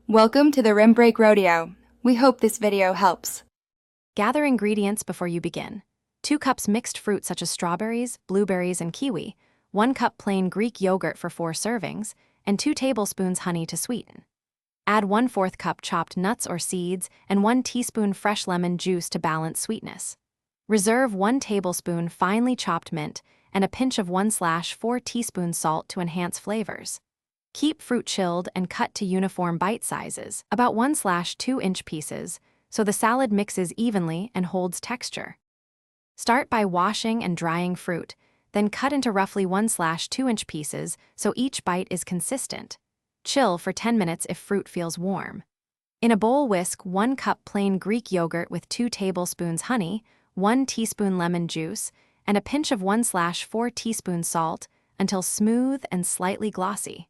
Welcome to the Rim Break Rodeo. We hope this video helps. Gather ingredients before you begin. 2 cups mixed fruit such as strawberries, blueberries, and kiwi, 1 cup plain Greek yogurt for 4 servings, and 2 tablespoons honey to sweeten. Add 1/4 cup chopped nuts or seeds and 1 teaspoon fresh lemon juice to balance sweetness. Reserve 1 tablespoon finely chopped mint and a pinch of 1/4 teaspoon salt to enhance flavors. Keep fruit chilled and cut to uniform bite sizes, about 1/2 inch pieces, so the salad mixes evenly and holds texture. Start by washing and drying fruit, then cut into roughly 1/2 inch pieces so each bite is consistent. Chill for 10 minutes if fruit feels warm. In a bowl, whisk 1 cup plain Greek yogurt with 2 tablespoons honey, 1 teaspoon lemon juice, and a pinch of 1/4 teaspoon salt until smooth and slightly glossy.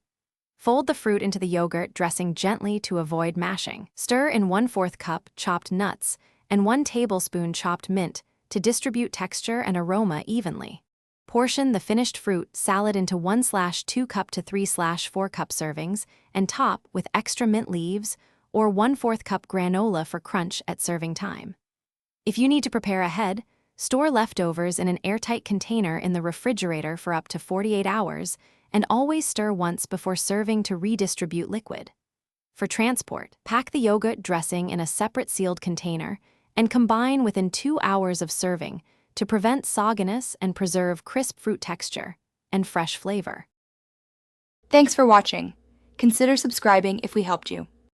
Fold the fruit into the yogurt, dressing gently to avoid mashing. Stir in 1/4 cup chopped nuts and 1 tablespoon chopped mint to distribute texture and aroma evenly. Portion the finished fruit salad into 1/2 cup to 3/4 cup servings and top with extra mint leaves or 1/4 cup granola for crunch at serving time. If you need to prepare ahead, store leftovers in an airtight container in the refrigerator for up to 48 hours and always stir once before serving to redistribute liquid. For transport, pack the yogurt dressing in a separate sealed container and combine within 2 hours of serving to prevent sogginess and preserve crisp fruit texture and fresh flavor. Thanks for watching. Consider subscribing if we helped you.